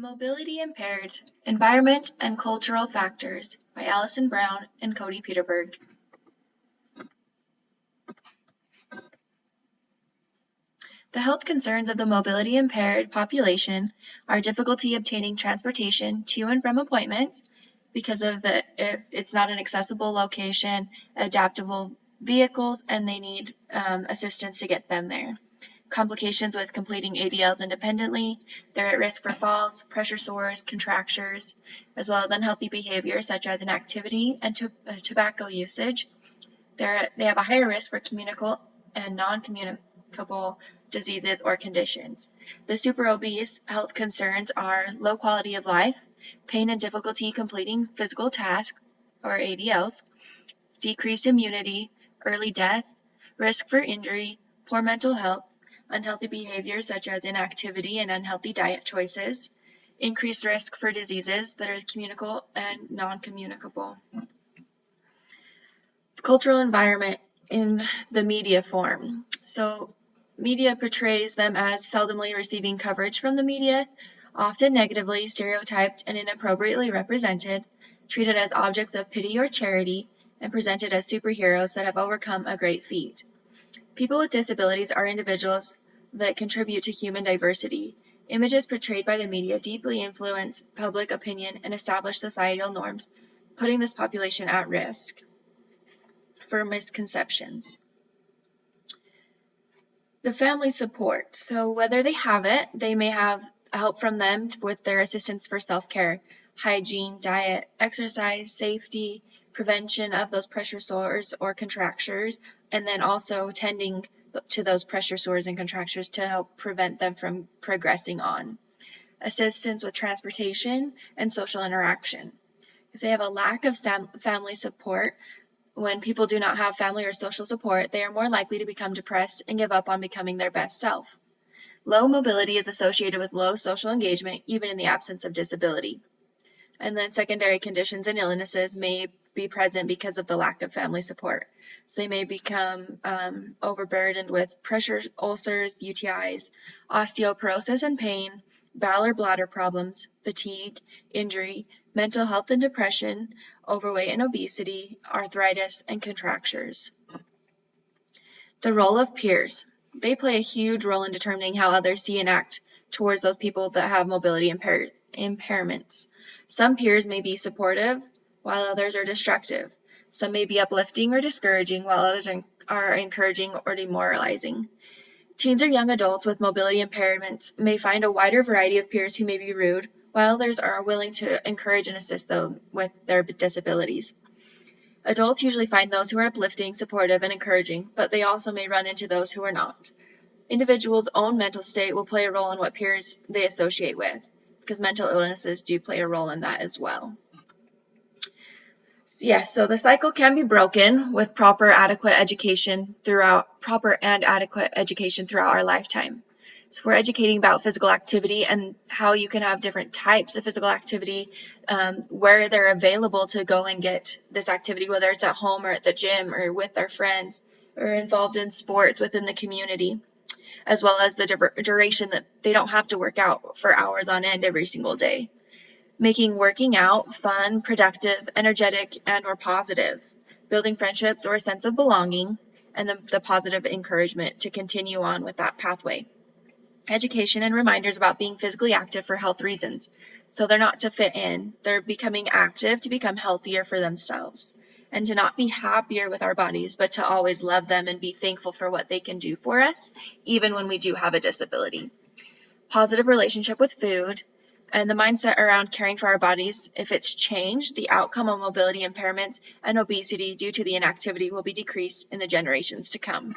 Mobility Impaired: Environment and Cultural Factors by Alison Brown and Cody Peterberg. The health concerns of the mobility impaired population are difficulty obtaining transportation to and from appointments because of it's not an accessible location, adaptable vehicles, and they need assistance to get them there. Complications with completing ADLs independently. They're at risk for falls, pressure sores, contractures, as well as unhealthy behavior such as inactivity and tobacco usage. They have a higher risk for communicable and non-communicable diseases or conditions. The super obese health concerns are low quality of life, pain and difficulty completing physical tasks or ADLs, decreased immunity, early death, risk for injury, poor mental health, unhealthy behaviors such as inactivity and unhealthy diet choices, increased risk for diseases that are communicable and non-communicable. Cultural environment in the media form. So media portrays them as seldomly receiving coverage from the media, often negatively stereotyped and inappropriately represented, treated as objects of pity or charity, and presented as superheroes that have overcome a great feat. People with disabilities are individuals that contribute to human diversity. Images portrayed by the media deeply influence public opinion and establish societal norms, putting this population at risk for misconceptions. The family support. So whether they have it, they may have help from them with their assistance for self-care, hygiene, diet, exercise, safety, prevention of those pressure sores or contractures, and then also tending to those pressure sores and contractures to help prevent them from progressing on. Assistance with transportation and social interaction. If they have a lack of family support, when people do not have family or social support, they are more likely to become depressed and give up on becoming their best self. Low mobility is associated with low social engagement, even in the absence of disability. And then secondary conditions and illnesses may be present because of the lack of family support. So they may become overburdened with pressure ulcers, UTIs, osteoporosis and pain, bowel or bladder problems, fatigue, injury, mental health and depression, overweight and obesity, arthritis, and contractures. The role of peers. They play a huge role in determining how others see and act towards those people that have mobility impairments. Some peers may be supportive, while others are destructive. Some may be uplifting or discouraging, while others are encouraging or demoralizing. Teens or young adults with mobility impairments may find a wider variety of peers who may be rude, while others are willing to encourage and assist them with their disabilities. Adults usually find those who are uplifting, supportive, and encouraging, but they also may run into those who are not. Individuals' own mental state will play a role in what peers they associate with, because mental illnesses do play a role in that as well. So the cycle can be broken with proper and adequate education throughout our lifetime. So we're educating about physical activity and how you can have different types of physical activity, where they're available to go and get this activity, whether it's at home or at the gym or with their friends or involved in sports within the community, as well as the duration that they don't have to work out for hours on end every single day. Making working out fun, productive, energetic, and or positive. Building friendships or a sense of belonging, and the positive encouragement to continue on with that pathway. Education and reminders about being physically active for health reasons. So they're not to fit in. They're becoming active to become healthier for themselves. And to not be happier with our bodies, but to always love them and be thankful for what they can do for us, even when we do have a disability. Positive relationship with food, and the mindset around caring for our bodies. If it's changed, the outcome of mobility impairments and obesity due to the inactivity will be decreased in the generations to come.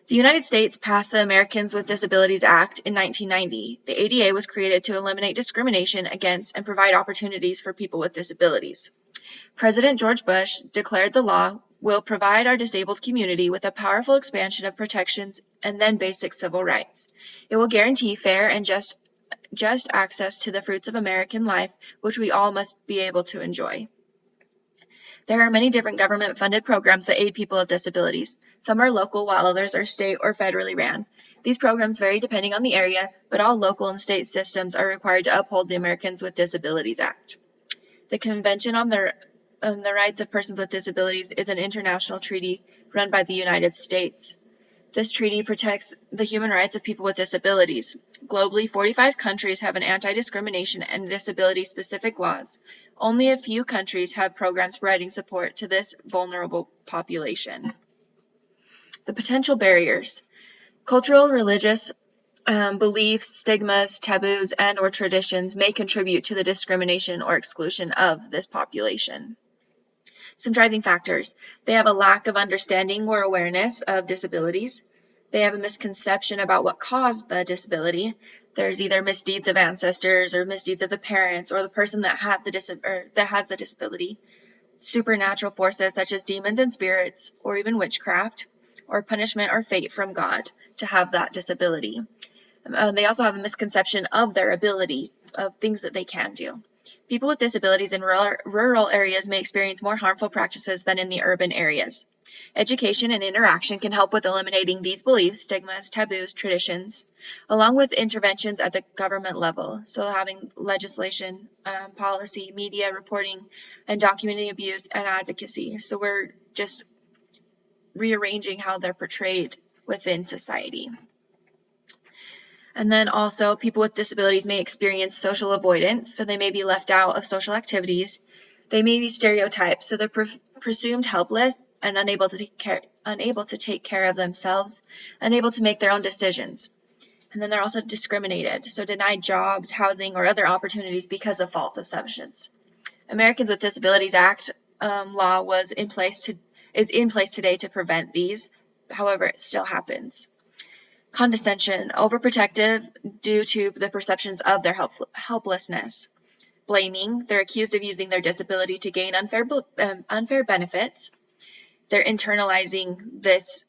The United States passed the Americans with Disabilities Act in 1990. The ADA was created to eliminate discrimination against and provide opportunities for people with disabilities. President George Bush declared the law will provide our disabled community with a powerful expansion of protections and then basic civil rights. It will guarantee fair and just access to the fruits of American life, which we all must be able to enjoy. There are many different government-funded programs that aid people with disabilities. Some are local, while others are state or federally ran. These programs vary depending on the area, but all local and state systems are required to uphold the Americans with Disabilities Act. The Convention on the Rights of Persons with Disabilities is an international treaty run by the United States. This treaty protects the human rights of people with disabilities. Globally, 45 countries have an anti-discrimination and disability-specific laws. Only a few countries have programs providing support to this vulnerable population. The potential barriers. Cultural, religious beliefs, stigmas, taboos, and/or traditions may contribute to the discrimination or exclusion of this population. Some driving factors. They have a lack of understanding or awareness of disabilities. They have a misconception about what caused the disability. There's either misdeeds of ancestors or misdeeds of the parents or the person that has the disability. Supernatural forces such as demons and spirits, or even witchcraft, or punishment or fate from God to have that disability. They also have a misconception of their ability, of things that they can do. People with disabilities in rural areas may experience more harmful practices than in the urban areas. Education and interaction can help with eliminating these beliefs, stigmas, taboos, traditions, along with interventions at the government level. So having legislation, policy, media reporting, and documenting abuse and advocacy. So we're just rearranging how they're portrayed within society. And then also, people with disabilities may experience social avoidance, so they may be left out of social activities. They may be stereotyped, so they're presumed helpless and unable to take care of themselves, unable to make their own decisions. And then they're also discriminated, so denied jobs, housing, or other opportunities because of false assumptions. Americans with Disabilities Act law is in place today to prevent these. However, it still happens. Condescension, overprotective due to the perceptions of their helplessness. Blaming, they're accused of using their disability to gain unfair benefits. They're internalizing this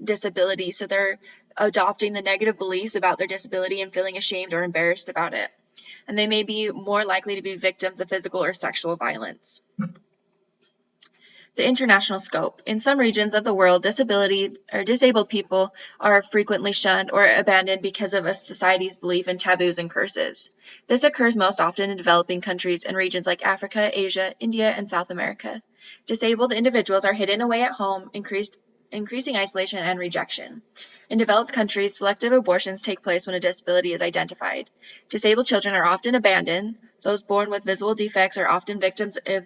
disability, so they're adopting the negative beliefs about their disability and feeling ashamed or embarrassed about it. And they may be more likely to be victims of physical or sexual violence. The international scope. In some regions of the world, disabled people are frequently shunned or abandoned because of a society's belief in taboos and curses. This occurs most often in developing countries in regions like Africa, Asia, India, and South America. Disabled individuals are hidden away at home, increasing isolation and rejection. In developed countries, selective abortions take place when a disability is identified. Disabled children are often abandoned. Those born with visible defects are often victims of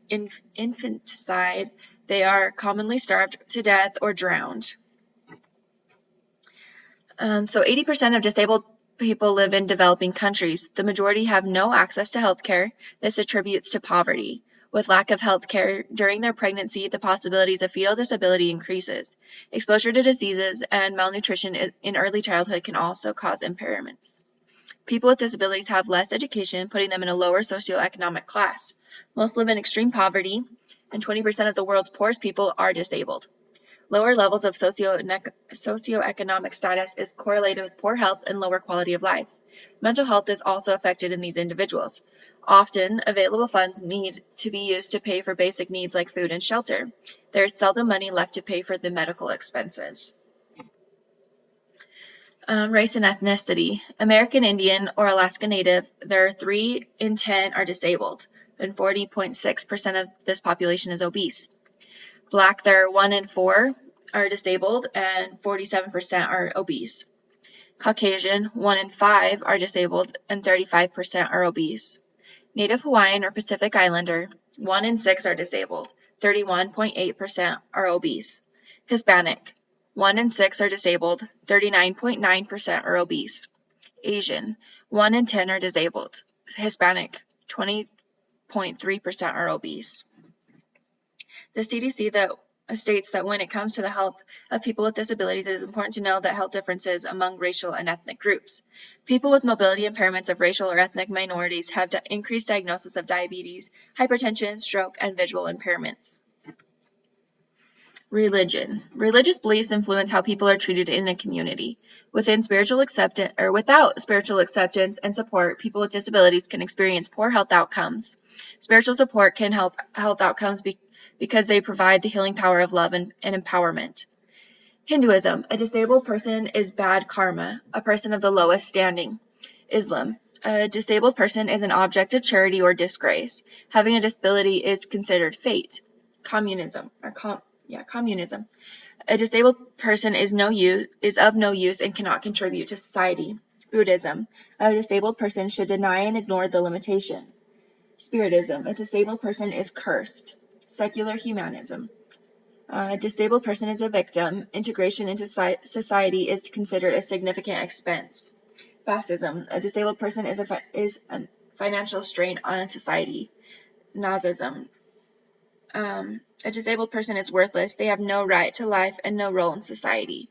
infanticide. They are commonly starved to death or drowned. So 80% of disabled people live in developing countries. The majority have no access to health care. This attributes to poverty. With lack of health care during their pregnancy, the possibilities of fetal disability increases. Exposure to diseases and malnutrition in early childhood can also cause impairments. People with disabilities have less education, putting them in a lower socioeconomic class. Most live in extreme poverty, and 20% of the world's poorest people are disabled. Lower levels of socioeconomic status is correlated with poor health and lower quality of life. Mental health is also affected in these individuals. Often, available funds need to be used to pay for basic needs like food and shelter. There is seldom money left to pay for the medical expenses. Race and ethnicity. American Indian or Alaska Native, there are 3 in 10 are disabled, and 40.6% of this population is obese. Black, there are 1 in 4 are disabled, and 47% are obese. Caucasian, 1 in 5 are disabled, and 35% are obese. Native Hawaiian or Pacific Islander, 1 in 6 are disabled, 31.8% are obese. Hispanic, 1 in 6 are disabled, 39.9% are obese. Asian, 1 in 10 are disabled. Hispanic, 20.3% are obese. The CDC states that when it comes to the health of people with disabilities, it is important to know that health differences among racial and ethnic groups. People with mobility impairments of racial or ethnic minorities have increased diagnosis of diabetes, hypertension, stroke, and visual impairments. Religion. Religious beliefs influence how people are treated in a community. Without spiritual acceptance and support, people with disabilities can experience poor health outcomes. Spiritual support can help health outcomes because they provide the healing power of love and empowerment. Hinduism. A disabled person is bad karma, a person of the lowest standing. Islam. A disabled person is an object of charity or disgrace. Having a disability is considered fate. Communism. A disabled person is of no use and cannot contribute to society. Buddhism. A disabled person should deny and ignore the limitation. Spiritism. A disabled person is cursed. Secular humanism. A disabled person is a victim. Integration into society is considered a significant expense. Fascism. A disabled person is a financial strain on society. Nazism. A disabled person is worthless. They have no right to life and no role in society.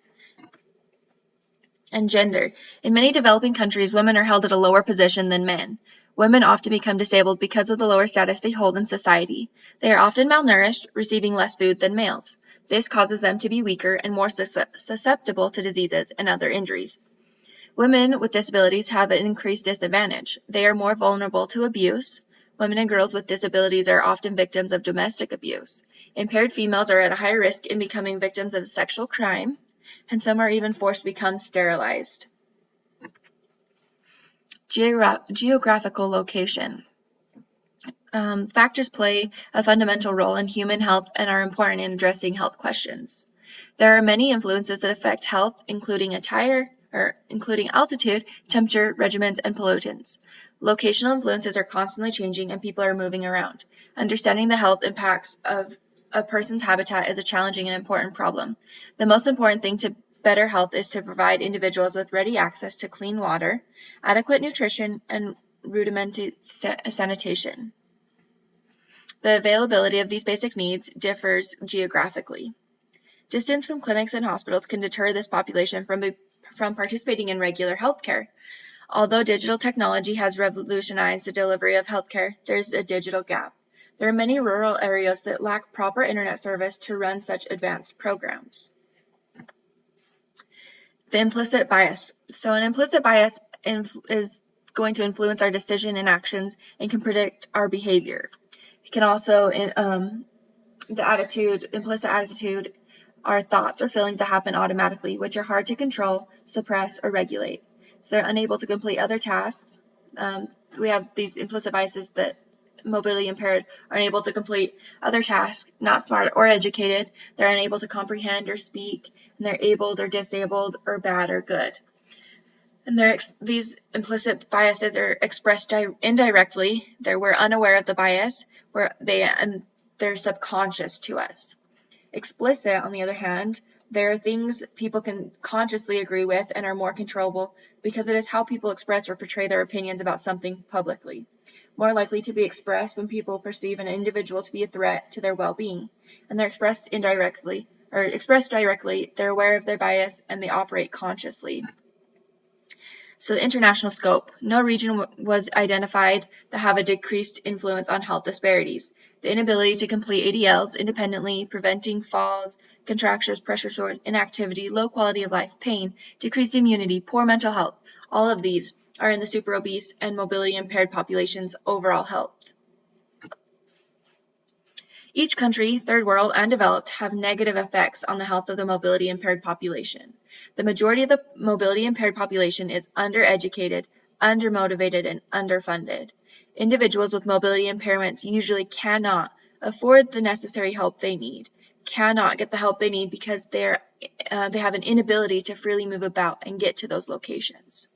And gender. In many developing countries, women are held at a lower position than men. Women often become disabled because of the lower status they hold in society. They are often malnourished, receiving less food than males. This causes them to be weaker and more susceptible to diseases and other injuries. Women with disabilities have an increased disadvantage. They are more vulnerable to abuse. Women and girls with disabilities are often victims of domestic abuse. Impaired females are at a higher risk in becoming victims of sexual crime, and some are even forced to become sterilized. Geographical location. Factors play a fundamental role in human health and are important in addressing health questions. There are many influences that affect health, including altitude, temperature, regimens, and pollutants. Locational influences are constantly changing and people are moving around. Understanding the health impacts of a person's habitat is a challenging and important problem. The most important thing to better health is to provide individuals with ready access to clean water, adequate nutrition, and rudimentary sanitation. The availability of these basic needs differs geographically. Distance from clinics and hospitals can deter this population from participating in regular health care. Although digital technology has revolutionized the delivery of healthcare, there is a digital gap. There are many rural areas that lack proper internet service to run such advanced programs. The implicit bias. So an implicit bias is going to influence our decision and actions and can predict our behavior. It can also, implicit attitude are thoughts or feelings that happen automatically, which are hard to control, suppress, or regulate. So they're unable to complete other tasks. We have these implicit biases that mobility impaired are unable to complete other tasks, not smart or educated. They're unable to comprehend or speak, and they're abled or disabled or bad or good. And these implicit biases are expressed indirectly. We're unaware of the bias, they're subconscious to us. Explicit, on the other hand, there are things people can consciously agree with and are more controllable because it is how people express or portray their opinions about something publicly. More likely to be expressed when people perceive an individual to be a threat to their well-being, and they're expressed directly, they're aware of their bias and they operate consciously. So the international scope. No region was identified that have a decreased influence on health disparities. The inability to complete ADLs independently, preventing falls, contractures, pressure sores, inactivity, low quality of life, pain, decreased immunity, poor mental health. All of these are in the super obese and mobility impaired population's overall health. Each country, third world and developed, have negative effects on the health of the mobility impaired population. The majority of the mobility impaired population is undereducated, undermotivated, and underfunded. Individuals with mobility impairments usually cannot afford the necessary help they need, cannot get the help they need because they have an inability to freely move about and get to those locations.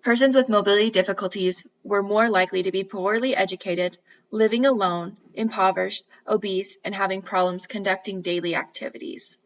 Persons with mobility difficulties were more likely to be poorly educated, living alone, impoverished, obese, and having problems conducting daily activities.